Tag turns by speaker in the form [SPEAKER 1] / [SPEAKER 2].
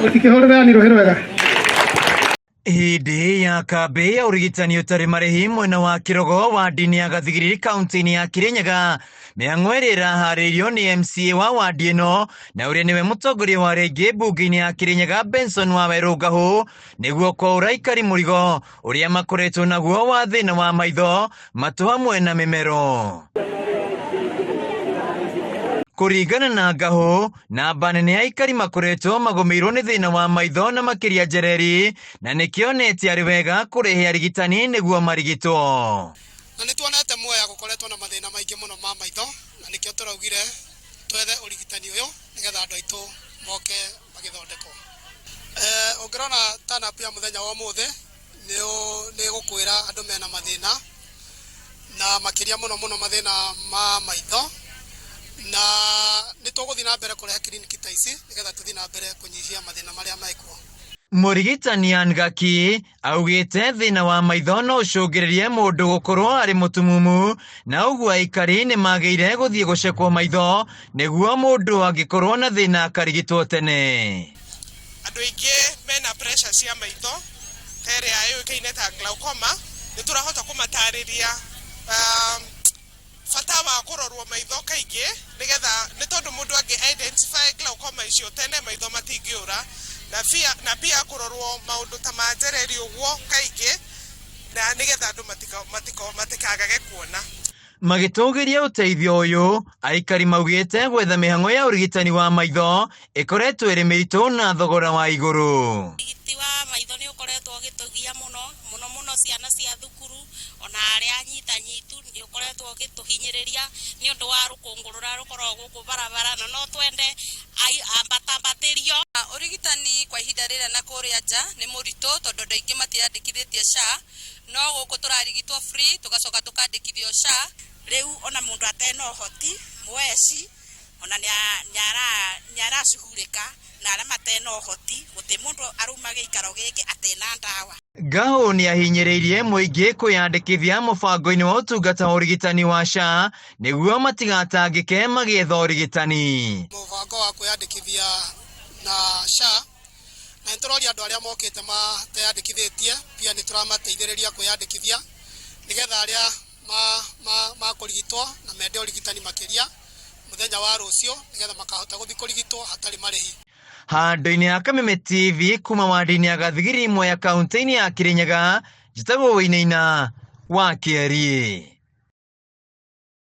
[SPEAKER 1] utikihorera rohero wega.
[SPEAKER 2] Hĩndĩ ya kambĩ ya ũrigitani ũtarĩ marĩhi mwena wa Kirogo wa ndini ya Gathigiri kaunti-inĩ ya Kirinyaga, mĩhang'o ĩrĩa ĩraharĩrĩirio nĩ MCA wa wadi ĩno na ũrĩa nĩwe mũtongoria wa rĩngĩ mbunge-inĩ ya Kirinyaga Benson Wawerũ Ngahũ nĩguo kwaũra aikari mũrigo ũrĩa makoretwo naguo wa thĩna wa maitho matũ hamwe na mĩmero. Kũringana na Ngahũ, namba nene ya aikari makoretwo magũmĩirwo nĩ thĩna wa maitho na makĩria njereri, na nĩkĩonete arĩ wega kũrehe arigitani nĩguo marigitwo.
[SPEAKER 3] Na nĩtuonete muoya gũkoretwo na mathĩna maingĩ mũno ma maitho, na nĩkĩo tũraugire twethe ũrigitani ũyũ nĩgetha andũ aitũ moke magĩthondekwo. Ũngĩrona turn-up ya mũthenya wa ũmũthĩ nĩ gũkwĩra andũ mena mathĩna na makĩria mũno mathĩna ma maitho, na nĩtũgũthiĩ na mbere kũrehe kiriniki ta ici nĩgetha tũthiĩ na mbere kũnyihia mathĩna marĩa mekuo.
[SPEAKER 2] Mũrigitani Ann Gaki augĩte thĩna wa maitho no ũcũngĩrĩrie mũndũ gũkorwo arĩ mũtumumu, na ũguo aikari nĩ magĩrĩire gũthiĩ gũcekwo maitho nĩguo mũndũ angĩkorwo na thĩna akarigitwo tene.
[SPEAKER 4] Andũ aingĩ mena pressure cia maitho ta ĩrĩa yũĩkaine ta glaucoma, nĩtũrahota kũmatarĩria bata wa kũrorwo maitho kaingĩ nĩgetha nĩ tondũ mũndũ angĩ identify glaucoma icio tene maitho matingĩũra, na pia kũrorwo maũndũ ta ma njereri ũguo kaingĩ na nĩgetha andũ matikagage kuona.
[SPEAKER 2] Magĩtũgĩria ũteithio ũyũ, aikari maugĩte gwetha mĩhang'o ya ũrigitani wa maitho ĩkoretwo ĩrĩ mĩritũ na thogora wa igũrũ.
[SPEAKER 5] Ũrigiti wa maitho nĩ ũkoretwo ũgĩtũgia mũno ciana cia thukuru ona arĩa anyitanyitu nĩ ũkoretwo ũgĩtũhinyĩrĩria nĩ ũndũ wa rũkũngũ rũrĩa rũkoragwo gũkũ barabara, na no twende ambatambatĩrio.
[SPEAKER 6] Ũrigitani kwa ihinda rĩrĩa na kũrĩa nja nĩ mũritũ tondũ andũ aingĩ matiandĩkithĩtie SHA, no gũkũ tũrarigitwo free tũgacoka tũkandĩkithio SHA.
[SPEAKER 5] Rĩu ona mũndũ atena ũhoti mweci ona nĩaracihurĩka na arĩa matena ũhoti gũtĩ mũndũ arauma gĩikaro gĩkĩ atena ndawa.
[SPEAKER 2] Ngahũ nĩ ahinyĩrĩirie mũingĩ kwĩyandĩkithia mũbango-inĩ wa ũtungata wa ũrigitani wa SHA nĩguo matigatangĩke magĩetha ũrigitani.
[SPEAKER 3] Mũbango wa kwĩyandĩkithia na SHA na nĩtũroria andũ arĩa mokĩte mateyandĩkithĩtie pia nĩtũramateithĩrĩria kwĩyandĩkithia nĩgetha arĩa makũrigitwo na mende ũrigitani makĩria mũthenya wa rũciũ nĩgetha makahota gũthiĩ kũrigitwo hatarĩ marĩhi.
[SPEAKER 2] Handũ-inĩ ya Kameme TV kuma wadi-inĩ ya Gathigiri imwe ya kaunti-inĩ ya Kirinyaga, njĩtagwo Wĩinaina wa Kĩarie.